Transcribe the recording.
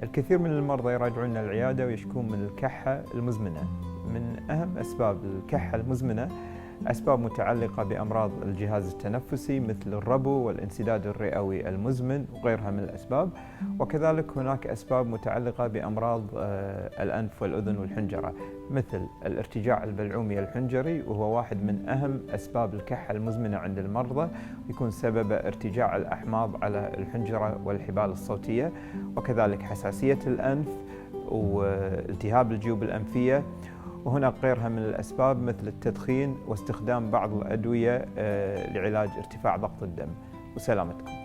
الكثير من المرضى يراجعون العيادة ويشكون من الكحة المزمنة. من أهم أسباب الكحة المزمنة أسباب متعلقة بأمراض الجهاز التنفسي مثل الربو والانسداد الرئوي المزمن وغيرها من الأسباب، وكذلك هناك أسباب متعلقة بأمراض الأنف والأذن والحنجرة مثل الارتجاع البلعومي الحنجري، وهو واحد من أهم أسباب الكحة المزمنة عند المرضى، يكون سببه ارتجاع الأحماض على الحنجرة والحبال الصوتية، وكذلك حساسية الأنف والتهاب الجيوب الأنفية. وهناك غيرها من الأسباب مثل التدخين واستخدام بعض الأدوية لعلاج ارتفاع ضغط الدم. وسلامتكم.